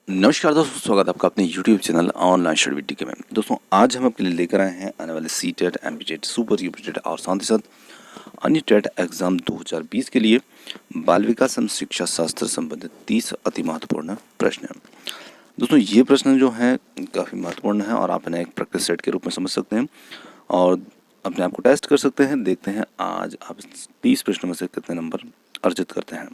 नमस्कार दोस्तों, स्वागत है आपका अपने YouTube channel online study with DK में। दोस्तों आज हम आपके लिए लेकर आए हैं आने वाले CTET, MPTET, सुपर यूपीटेट और साथ ही साथ अन्य टेट एग्जाम 2020 के लिए बाल विकास एवं शिक्षा शास्त्र संबंधित 30 अति महत्वपूर्ण प्रश्न हैं। दोस्तों ये प्रश्न जो है काफ़ी महत्वपूर्ण है और आप इन्हें एक प्रैक्टिस सेट के रूप में समझ सकते हैं और अपने आप को टेस्ट कर सकते हैं। देखते हैं आज आप 30 प्रश्नों में से कितने नंबर अर्जित करते हैं।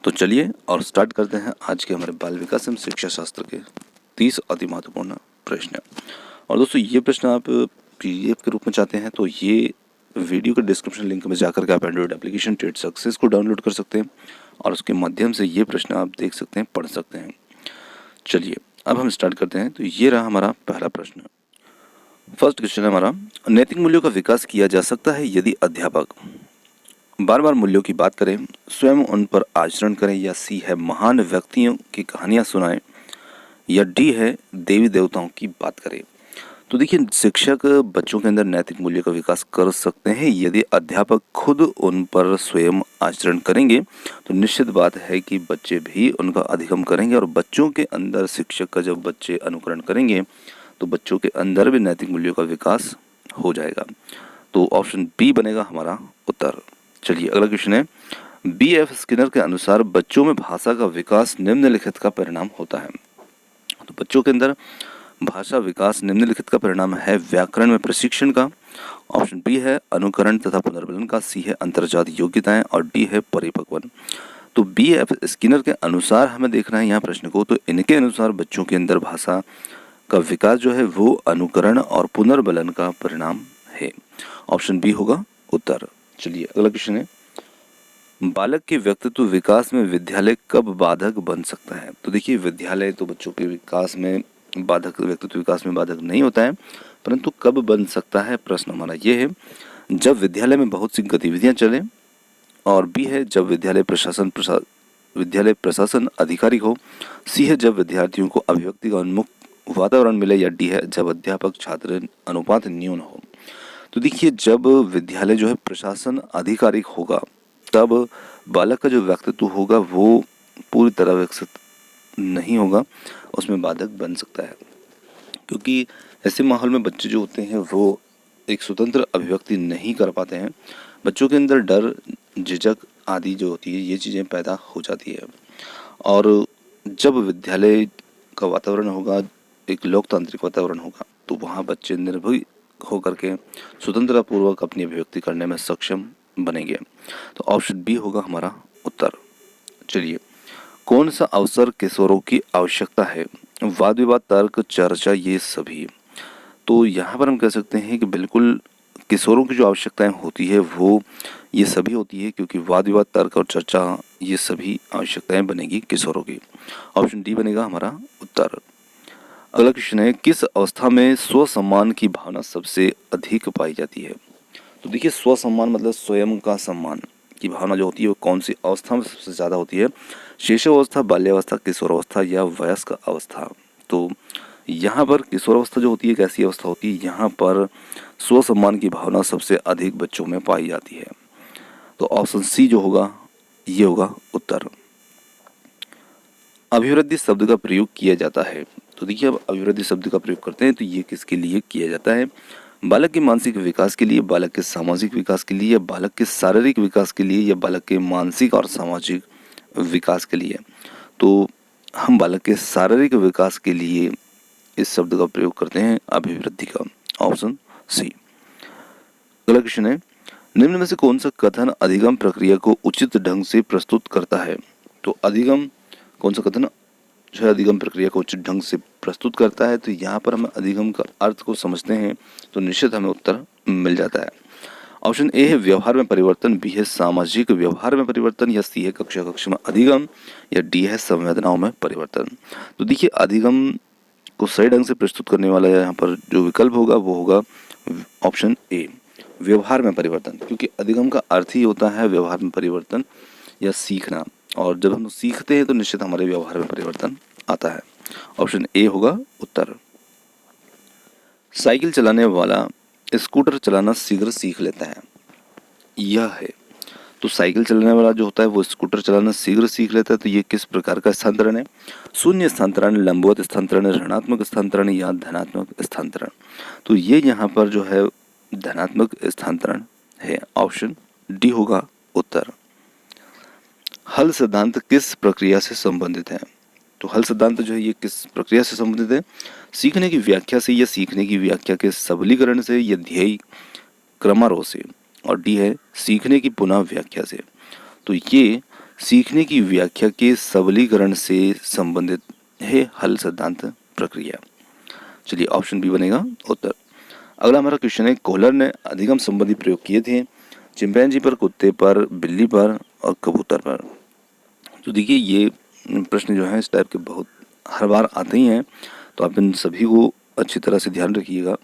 तो चलिए और स्टार्ट करते हैं आज के हमारे बाल विकास एवं शिक्षा शास्त्र के 30 अति महत्वपूर्ण प्रश्न। और दोस्तों ये प्रश्न आप PDF के रूप में चाहते हैं तो ये वीडियो के डिस्क्रिप्शन लिंक में जाकर के आप एंड्रॉइड एप्लीकेशन टेट सक्सेस को डाउनलोड कर सकते हैं और उसके माध्यम से ये प्रश्न आप देख सकते हैं, पढ़ सकते हैं। चलिए अब हम स्टार्ट करते हैं। तो ये रहा हमारा पहला प्रश्न। फर्स्ट क्वेश्चन है हमारा, नैतिक मूल्यों का विकास किया जा सकता है यदि अध्यापक बार बार मूल्यों की बात करें, स्वयं उन पर आचरण करें, या C है महान व्यक्तियों की कहानियां सुनाएं, या D है देवी देवताओं की बात करें। तो देखिए, शिक्षक बच्चों के अंदर नैतिक मूल्यों का विकास कर सकते हैं यदि अध्यापक खुद उन पर स्वयं आचरण करेंगे। तो निश्चित बात है कि बच्चे भी उनका अधिगम करेंगे और बच्चों के अंदर शिक्षक का जब बच्चे अनुकरण करेंगे तो बच्चों के अंदर भी नैतिक मूल्यों का विकास हो जाएगा। तो ऑप्शन B बनेगा हमारा उत्तर। चलिए अगला क्वेश्चन है, B.F. स्किनर के अनुसार बच्चों में भाषा का विकास निम्नलिखित का परिणाम होता है। तो बच्चों के अंदर भाषा विकास निम्नलिखित का परिणाम है व्याकरण में प्रशिक्षण का, ऑप्शन B है अनुकरण तथा पुनर्बलन का, C है अंतर्जात योग्यताएं और D है परिपक्वन। तो B.F. स्किनर के अनुसार हमें देखना है यहाँ प्रश्न को। तो इनके अनुसार बच्चों के अंदर भाषा का विकास जो है वो अनुकरण और पुनर्बलन का परिणाम है। ऑप्शन B होगा उत्तर। चलिए अगला क्वेश्चन है, बालक के व्यक्तित्व विकास में विद्यालय कब बाधक बन सकता है। तो देखिए, विद्यालय तो बच्चों के विकास में बाधक, व्यक्तित्व विकास में बाधक नहीं होता है, परंतु कब बन सकता है। प्रश्न हमारा ये है, जब विद्यालय में बहुत सी गतिविधियां चले, और B है जब विद्यालय प्रशासन अधिकारी हो, C है जब विद्यार्थियों को अभिव्यक्ति का उन्मुख वातावरण मिले, या D है जब अध्यापक छात्र अनुपात न्यून हो। तो देखिए, जब विद्यालय जो है प्रशासन आधिकारिक होगा तब बालक का जो व्यक्तित्व होगा वो पूरी तरह विकसित नहीं होगा, उसमें बाधक बन सकता है। क्योंकि ऐसे माहौल में बच्चे जो होते हैं वो एक स्वतंत्र अभिव्यक्ति नहीं कर पाते हैं। बच्चों के अंदर डर, झिझक आदि जो होती है ये चीज़ें पैदा हो जाती है। और जब विद्यालय का वातावरण होगा, एक लोकतांत्रिक वातावरण होगा, तो वहाँ बच्चे निर्भय होकर के स्वतंत्रता पूर्वक अपनी अभिव्यक्ति करने में सक्षम बनेंगे। तो ऑप्शन B होगा हमारा उत्तर। चलिए, कौन सा अवसर किशोरों की आवश्यकता है। वाद विवाद, तर्क, चर्चा, ये सभी। तो यहाँ पर हम कह सकते हैं कि बिल्कुल किशोरों की जो आवश्यकताएं होती है वो ये सभी होती है, क्योंकि वाद विवाद, तर्क और चर्चा ये सभी आवश्यकताएं बनेगी किशोरों की। ऑप्शन D बनेगा हमारा उत्तर। अगला क्वेश्चन है, किस अवस्था में स्व सम्मान की भावना सबसे अधिक पाई जाती है। तो देखिए, स्व सम्मान मतलब स्वयं का सम्मान की भावना जो होती है वो कौन सी अवस्था में सबसे ज़्यादा होती है। शैशवावस्था, बाल्यावस्था, किशोरावस्था या वयस्क अवस्था। तो यहाँ पर किशोरावस्था जो होती है एक ऐसी अवस्था होती है यहाँ पर स्व सम्मान की भावना सबसे अधिक बच्चों में पाई जाती है। तो ऑप्शन C जो होगा ये होगा उत्तर। अभिवृद्धि शब्द का प्रयोग किया जाता है। तो देखिए, अब अभिवृद्धि शब्द का प्रयोग करते हैं तो ये किसके लिए किया जाता है। बालक के मानसिक विकास के लिए, बालक के सामाजिक विकास के लिए, या बालक के शारीरिक विकास के लिए, या बालक के मानसिक और सामाजिक विकास के लिए। तो हम बालक के शारीरिक विकास के लिए इस शब्द का प्रयोग करते हैं अभिवृद्धि का। Option C। अगला क्वेश्चन है, निम्न में से कौन सा कथन अधिगम प्रक्रिया को उचित ढंग से प्रस्तुत करता है। तो अधिगम, कौन सा कथन जो है अधिगम प्रक्रिया को उचित ढंग से प्रस्तुत करता है। तो यहाँ पर हम अधिगम का अर्थ को समझते हैं तो निश्चित हमें उत्तर मिल जाता है। ऑप्शन A है व्यवहार में परिवर्तन, B है सामाजिक व्यवहार में परिवर्तन, या C है कक्षा कक्षा में अधिगम, या D है संवेदनाओं में परिवर्तन। तो देखिए, अधिगम को सही ढंग से प्रस्तुत करने वाला यहाँ पर जो विकल्प होगा वो होगा ऑप्शन A, व्यवहार में परिवर्तन, क्योंकि अधिगम का अर्थ ही होता है व्यवहार में परिवर्तन या सीखना, और जब हम सीखते हैं तो निश्चित हमारे व्यवहार में परिवर्तन आता है। ऑप्शन A होगा उत्तर। साइकिल चलाने वाला स्कूटर चलाना शीघ्र सीख लेता है, यह है। तो साइकिल चलाने वाला जो होता है वो स्कूटर चलाना शीघ्र सीख लेता है। तो ये किस प्रकार का स्थानांतरण है? शून्य स्थानांतरण, लंबवत स्थानांतरण, ऋणात्मक स्थानांतरण या धनात्मक स्थानांतरण। तो ये यहाँ पर जो है धनात्मक स्थानांतरण है। ऑप्शन डी होगा उत्तर। हल सिद्धांत किस प्रक्रिया से संबंधित है? तो हल सिद्धांत जो है ये किस प्रक्रिया से संबंधित है? सीखने की व्याख्या से या सीखने की व्याख्या के सबलीकरण से या ध्येय क्रमारोह से। और डी है सीखने की पुनः व्याख्या से। तो ये सीखने की व्याख्या के सबलीकरण से संबंधित है हल सिद्धांत प्रक्रिया। चलिए ऑप्शन बी बनेगा उत्तर। अगला हमारा क्वेश्चन है, कोहलर ने अधिगम संबंधी प्रयोग किए थे चिंपैंजी पर, कुत्ते पर, बिल्ली पर और कबूतर पर। तो देखिए ये प्रश्न जो है इस टाइप के बहुत हर बार आते ही हैं, तो आप इन सभी को अच्छी तरह से ध्यान रखिएगा।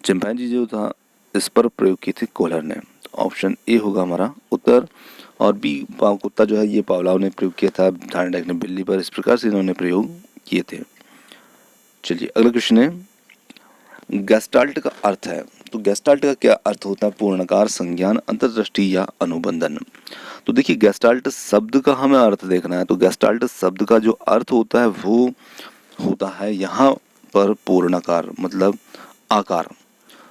चिंपैंजी जो था इस पर प्रयोग किए थे कोहलर ने। ऑप्शन ए होगा हमारा उत्तर। और बी कुत्ता जो है ये पावलोव ने प्रयोग किया था, थार्नडाइक ने बिल्ली पर। इस प्रकार से इन्होंने प्रयोग किए थे। चलिए अगला क्वेश्चन है, गेस्टाल्ट का अर्थ है। तो गेस्टाल्ट का क्या अर्थ होता है? पूर्णाकार, संज्ञान, अंतर्दृष्टि या अनुबंधन। तो देखिए गेस्टाल्ट शब्द का हमें अर्थ देखना है। तो गेस्टाल्ट शब्द का जो अर्थ होता है वो होता है यहाँ पर पूर्णाकार, मतलब आकार।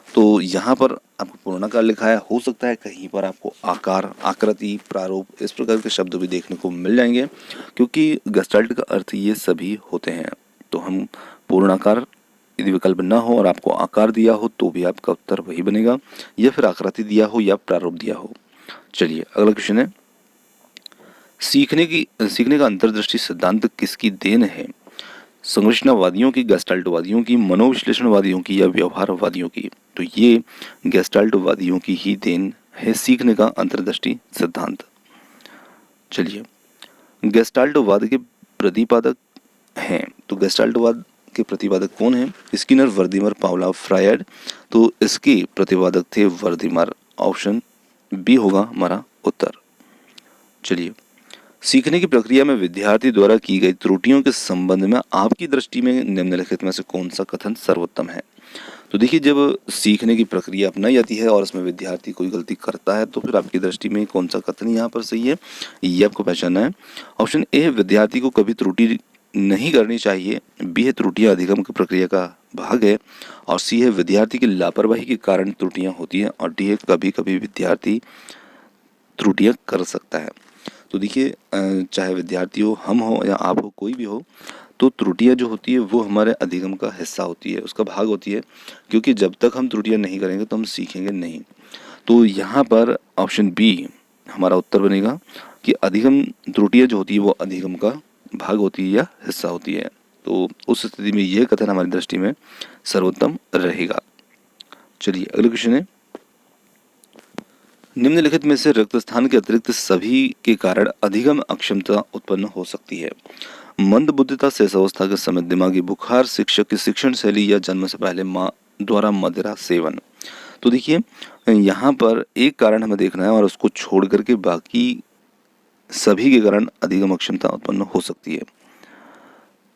तो यहाँ पर आपको पूर्णाकार लिखा है, हो सकता है कहीं पर आपको आकार, आकृति, प्रारूप इस प्रकार के शब्द भी देखने को मिल जाएंगे, क्योंकि गेस्टाल्ट का अर्थ ये सभी होते हैं। तो हम पूर्णाकार यदि विकल्प ना हो और आपको आकार दिया हो तो भी आपका उत्तर वही बनेगा, या फिर आकृति दिया हो या प्रारूप दिया हो। चलिए अगला क्वेश्चन है, सीखने का अंतर्दृष्टि सिद्धांत किसकी देन है? संरचनावादियों की, गेस्टाल्टवादियों की, मनोविश्लेषणवादियों की या व्यवहारवादियों की? तो ये गेस्टाल्टवादियों की ही देन है सीखने का अंतर्दृष्टि सिद्धांत। चलिए गेस्टाल्टवाद के प्रतिपादक हैं। तो गेस्टाल्टवाद के प्रतिपादक कौन हैं? Skinner, Wertheimer, Pavlov, Freud. तो इसके प्रतिपादक थे वर्दीमर। ऑप्शन बी होगा हमारा उत्तर। चलिए सीखने की प्रक्रिया में विद्यार्थी द्वारा की गई त्रुटियों के संबंध में आपकी दृष्टि में निम्नलिखित में से कौन सा कथन सर्वोत्तम है? तो देखिए जब सीखने की प्रक्रिया अपनाई जाती है और उसमें विद्यार्थी कोई गलती करता है तो फिर आपकी दृष्टि में कौन सा कथन यहाँ पर सही है, ये आपको पहचानना है। ऑप्शन ए है विद्यार्थी को कभी त्रुटि नहीं करनी चाहिए। बी है त्रुटियां अधिगम की प्रक्रिया का भाग है। और सी है विद्यार्थी की लापरवाही के कारण त्रुटियां होती हैं। और डी है कभी कभी विद्यार्थी त्रुटियां कर सकता है। तो देखिए चाहे विद्यार्थी हो, हम हो या आप हो, कोई भी हो, तो त्रुटियां जो होती है वो हमारे अधिगम का हिस्सा होती है, उसका भाग होती है, क्योंकि जब तक हम त्रुटियां नहीं करेंगे तो हम सीखेंगे नहीं। तो यहाँ पर ऑप्शन बी हमारा उत्तर बनेगा कि अधिगम त्रुटियां जो होती है वो अधिगम का भाग होती है या हिस्सा होती है। तो उस स्थिति में यह कथन हमारी दृष्टि में सर्वोत्तम रहेगा। चलिए अगला क्वेश्चन है, निम्नलिखित में से रक्त स्थान के अतिरिक्त सभी के कारण अधिगम अक्षमता उत्पन्न हो सकती है? मंदबुद्धिता, शेषावस्था के समय दिमागी बुखार, शिक्षक की शिक्षण शैली या जन्म से पहले माँ द्वारा मदिरा सेवन। तो देखिए यहाँ पर एक कारण हमें देखना है और उसको छोड़ करके बाकी सभी के कारण अधिगम अक्षमता उत्पन्न हो सकती है।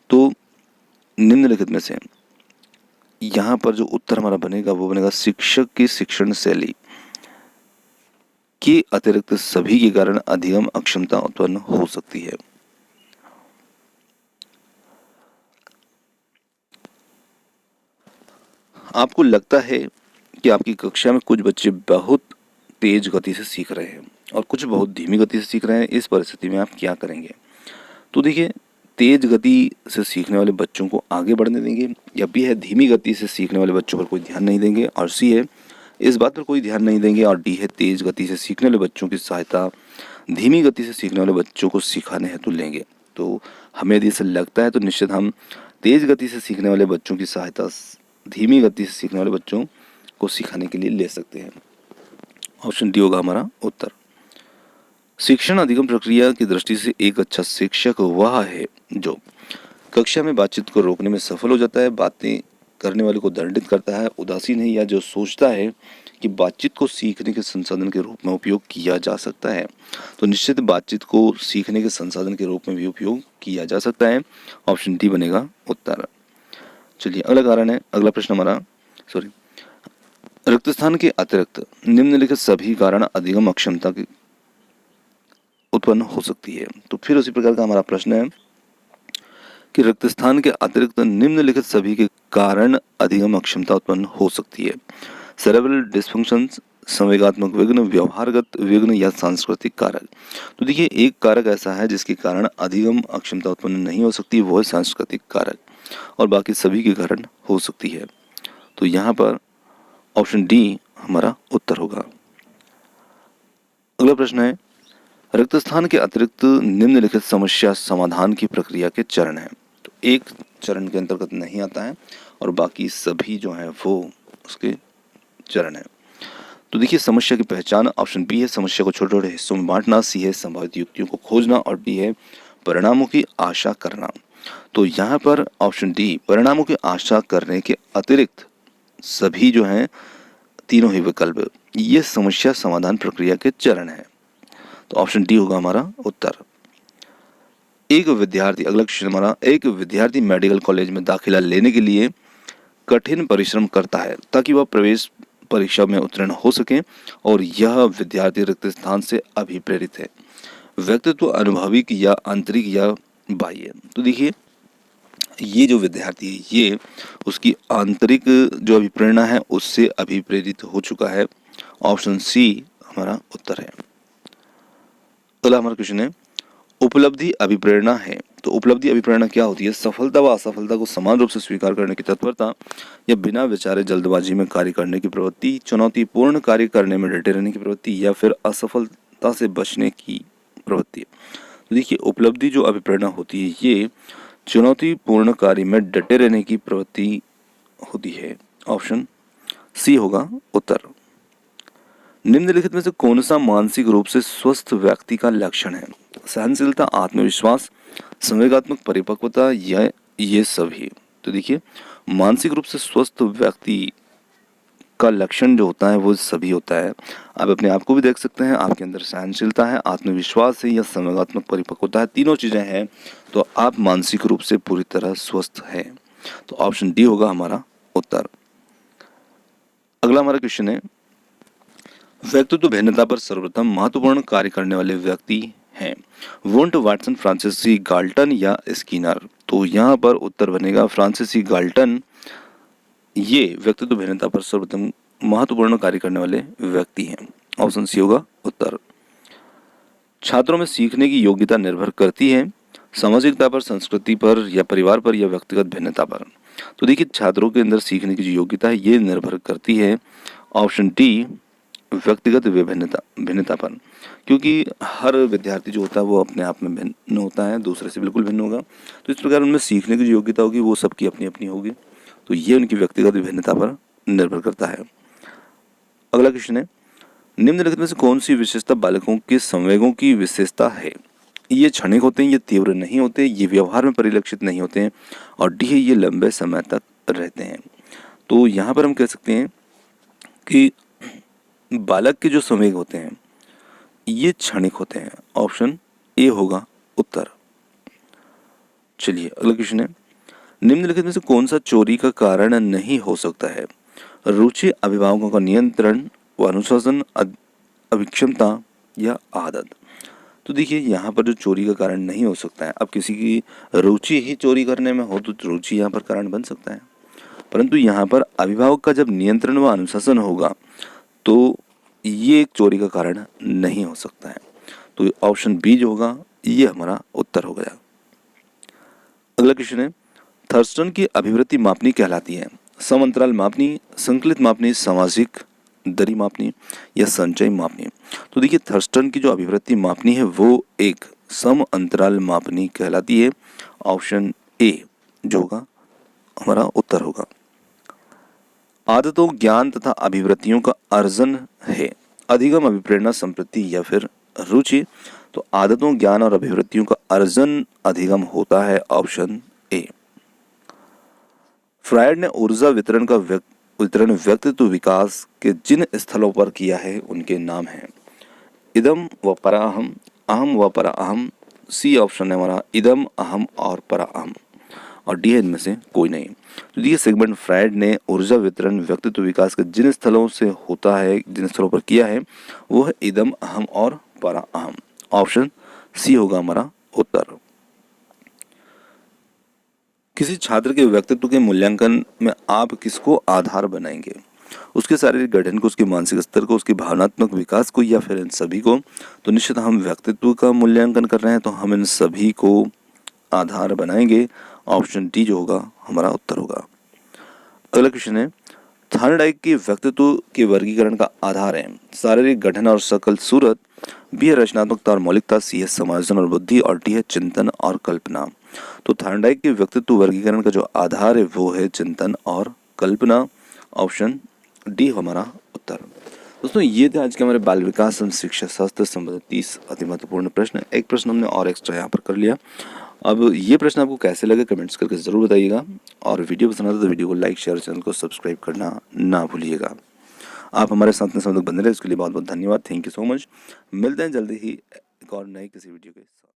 तो निम्नलिखित में से यहाँ पर जो उत्तर हमारा बनेगा वो बनेगा शिक्षक की शिक्षण शैली के अतिरिक्त सभी के कारण अधिगम अक्षमता उत्पन्न हो सकती है। आपको लगता है कि आपकी कक्षा में कुछ बच्चे बहुत तेज गति से सीख रहे हैं और कुछ बहुत धीमी गति से सीख रहे हैं, इस परिस्थिति में आप क्या करेंगे? तो देखिए तेज गति से सीखने वाले बच्चों को आगे बढ़ने देंगे, या बी है धीमी गति से सीखने वाले बच्चों पर कोई ध्यान नहीं देंगे, और सी है इस बात पर कोई ध्यान नहीं देंगे, और डी है तेज गति से सीखने वाले बच्चों की सहायता धीमी गति से सीखने वाले बच्चों को सिखाने हेतु लेंगे। तो हमें यदि ऐसा लगता है तो निश्चित हम तेज गति से सीखने वाले बच्चों की सहायता धीमी गति से सीखने वाले बच्चों को सिखाने के लिए ले सकते हैं। ऑप्शन डी होगा हमारा उत्तर। शिक्षण अधिगम प्रक्रिया की दृष्टि से एक अच्छा शिक्षक वह है जो कक्षा में बातचीत को रोकने में सफल हो जाता है, बातें करने वाले को दंडित करता है, उदासीन है, या जो सोचता है कि बातचीत को सीखने के संसाधन के रूप में उपयोग किया जा सकता है। तो निश्चित बातचीत को सीखने के संसाधन के रूप में भी उपयोग किया जा सकता है। ऑप्शन डी बनेगा उत्तर। चलिए अगला कारण है, अगला प्रश्न हमारा रक्तस्थान के अतिरिक्त निम्नलिखित सभी कारण अधिगम अक्षमता के उत्पन्न हो सकती है। तो फिर उसी प्रकार का हमारा प्रश्न है कि रक्त स्थान के अतिरिक्त निम्नलिखित सभी के कारण अधिगम अक्षमता उत्पन्न हो सकती है। सेरेब्रल डिस्फंक्शंस, संवेगात्मक विघ्न, व्यवहारगत विघ्न या सांस्कृतिक कारक। तो देखिए, एक कारक ऐसा है जिसके कारण अधिगम अक्षमता उत्पन्न नहीं हो सकती, वो है सांस्कृतिक कारक, और बाकी सभी के कारण हो सकती है। तो यहाँ पर ऑप्शन डी हमारा उत्तर होगा। अगला प्रश्न है, रक्त स्थान के अतिरिक्त निम्नलिखित समस्या समाधान की प्रक्रिया के चरण हैं। तो एक चरण के अंतर्गत नहीं आता है और बाकी सभी जो हैं वो उसके चरण है। तो देखिए, समस्या की पहचान, ऑप्शन बी है समस्या को छोटे छोटे हिस्सों में बांटना, सी है संभावित युक्तियों को खोजना, और डी है परिणामों की आशा करना। तो यहाँ पर ऑप्शन डी, परिणामों की आशा करने के अतिरिक्त सभी जो हैं तीनों ही विकल्प, ये समस्या समाधान प्रक्रिया के चरण है। तो ऑप्शन डी होगा हमारा उत्तर। एक विद्यार्थी, अगला क्वेश्चन हमारा, एक विद्यार्थी मेडिकल कॉलेज में दाखिला लेने के लिए कठिन परिश्रम करता है ताकि वह प्रवेश परीक्षा में उत्तीर्ण हो सके, और यह विद्यार्थी रक्त स्थान से अभिप्रेरित है। व्यक्तित्व अनुभविक या आंतरिक या बाह्य। तो देखिए, ये जो विद्यार्थी है ये उसकी आंतरिक जो अभिप्रेरणा है उससे अभिप्रेरित हो चुका है। ऑप्शन सी हमारा उत्तर है। अगला हमारा क्वेश्चन है, उपलब्धि अभिप्रेरणा है। तो उपलब्धि अभिप्रेरणा क्या होती है? सफलता व असफलता को समान रूप से स्वीकार करने की तत्परता, या बिना विचारे जल्दबाजी में कार्य करने की प्रवृत्ति, चुनौतीपूर्ण कार्य करने में डटे रहने की प्रवृत्ति, या फिर असफलता से बचने की प्रवृत्ति। तो देखिए, उपलब्धि जो अभिप्रेरणा होती है ये चुनौतीपूर्ण कार्य में डटे रहने की प्रवृत्ति होती है। ऑप्शन सी होगा उत्तर। निम्नलिखित में से कौन सा मानसिक रूप से स्वस्थ व्यक्ति का लक्षण है? सहनशीलता, आत्मविश्वास, संवेगात्मक परिपक्वता, या ये सभी। तो देखिए, मानसिक रूप से स्वस्थ व्यक्ति का लक्षण जो होता है वो सभी होता है। आप अपने आप को भी देख सकते हैं, आपके अंदर सहनशीलता है, आत्मविश्वास है या संवेगात्मक परिपक्वता है, तीनों चीजें हैं, तो आप मानसिक रूप से पूरी तरह स्वस्थ हैं। तो ऑप्शन डी होगा हमारा उत्तर। अगला हमारा क्वेश्चन है, व्यक्तित्व भिन्नता पर सर्वप्रथम महत्वपूर्ण कार्य करने वाले व्यक्ति हैं वुंट, वाटसन, फ्रांसिसी गाल्टन या स्किनर। तो यहाँ पर उत्तर बनेगा फ्रांसिसी गाल्टन। ये व्यक्तित्व भिन्नता पर सर्वप्रथम महत्वपूर्ण कार्य करने वाले व्यक्ति हैं। ऑप्शन सी होगा उत्तर। छात्रों में सीखने की योग्यता निर्भर करती है सामाजिकता पर, संस्कृति पर, या परिवार पर, या व्यक्तिगत भिन्नता पर। तो देखिए, छात्रों के अंदर सीखने की जो योग्यता है ये निर्भर करती है, ऑप्शन डी, व्यक्तिगत भिन्नता पर, क्योंकि हर विद्यार्थी जो होता है वो अपने आप में भिन्न होता है, दूसरे से बिल्कुल भिन्न होगा। तो इस प्रकार उनमें सीखने की जो योग्यता होगी वो सबकी अपनी अपनी होगी, तो ये उनकी व्यक्तिगत भिन्नता पर निर्भर करता है। अगला क्वेश्चन है, निम्नलिखित में से कौन सी विशेषता बालकों के संवेगों की विशेषता है? ये क्षणिक होते हैं, ये तीव्र नहीं होते, ये व्यवहार में परिलक्षित नहीं होते हैं, और डी है ये लंबे समय तक रहते हैं। तो यहाँ पर हम कह सकते हैं कि बालक के जो संवेग होते हैं ये क्षणिक होते हैं। ऑप्शन ए होगा उत्तर। चलिए अगला क्वेश्चन है, निम्नलिखित में से कौन सा चोरी का कारण नहीं हो सकता है? रुचि, अभिभावकों का नियंत्रण व अनुशासन, अभिक्षमता, या आदत। तो देखिए, यहाँ पर जो चोरी का कारण नहीं हो सकता है, अब किसी की रुचि ही चोरी करने में हो तो रुचि यहाँ पर कारण बन सकता है, परंतु यहाँ पर अभिभावक का जब नियंत्रण व अनुशासन होगा तो ये एक चोरी का कारण नहीं हो सकता है। तो ऑप्शन बी जो होगा ये हमारा उत्तर हो गया। अगला क्वेश्चन है, थर्स्टन की अभिवृत्ति मापनी कहलाती है समअंतराल मापनी, संकलित मापनी, सामाजिक दरी मापनी, या संचय मापनी। तो देखिए, थर्स्टन की जो अभिवृत्ति मापनी है वो एक सम अंतराल मापनी कहलाती है। ऑप्शन ए जो होगा हमारा उत्तर होगा। आदतों, ज्ञान तथा अभिवृत्तियों का अर्जन है अधिगम, अभिप्रेरणा, संप्रति, या फिर रुचि। तो आदतों, ज्ञान और अभिवृत्तियों का अर्जन अधिगम होता है। Option A. फ्रायड ने ऊर्जा वितरण का वितरण व्यक्तित्व विकास के जिन स्थलों पर किया है उनके नाम हैं इदम व पराअहम, अहम व पराअहम। सी ऑप्शन है हमारा इदम, अहम और पराअहम, और डी है इनमें से कोई नहीं। तो ये सिगमंड फ्रायड ने ऊर्जा वितरण व्यक्तित्व विकास के जिन स्थलों से होता है, जिन स्थलों पर किया है वो है इदम, अहम और पराअहम। ऑप्शन सी होगा हमारा उत्तर। किसी छात्र के व्यक्तित्व के मूल्यांकन में आप किसको आधार बनाएंगे? उसके शारीरिक गठन को, उसके मानसिक स्तर को, उसके भावनात्मक विकास को, या फिर इन सभी को? तो निश्चित हम व्यक्तित्व का मूल्यांकन कर रहे हैं तो हम इन सभी को आधार बनाएंगे। ऑप्शन डी जो होगा हमारा उत्तर होगा। अगला क्वेश्चन है, थॉर्नडाइक के व्यक्तित्व के वर्गीकरण का आधार है शारीरिक गठन और सकल सूरत, बी है रचनात्मकता और मौलिकता, सी है समायोजन और बुद्धि, और डी है चिंतन और कल्पना। तो थॉर्नडाइक के व्यक्तित्व वर्गीकरण का जो आधार है वो है चिंतन और कल्पना। ऑप्शन डी हमारा उत्तर। दोस्तों ये थे आज के हमारे बाल विकास एवं शिक्षा शास्त्र संबंधित 30 अति महत्वपूर्ण प्रश्न। एक प्रश्न हमने और एक्स्ट्रा यहाँ पर कर लिया। अब ये प्रश्न आपको कैसे लगे कमेंट्स करके ज़रूर बताइएगा, और वीडियो पसंद आता तो वीडियो को लाइक शेयर, चैनल को सब्सक्राइब करना ना भूलिएगा। आप हमारे साथ में बने रहे, इसके लिए बहुत बहुत धन्यवाद। Thank you so much. मिलते हैं जल्दी ही एक और नई किसी वीडियो के साथ।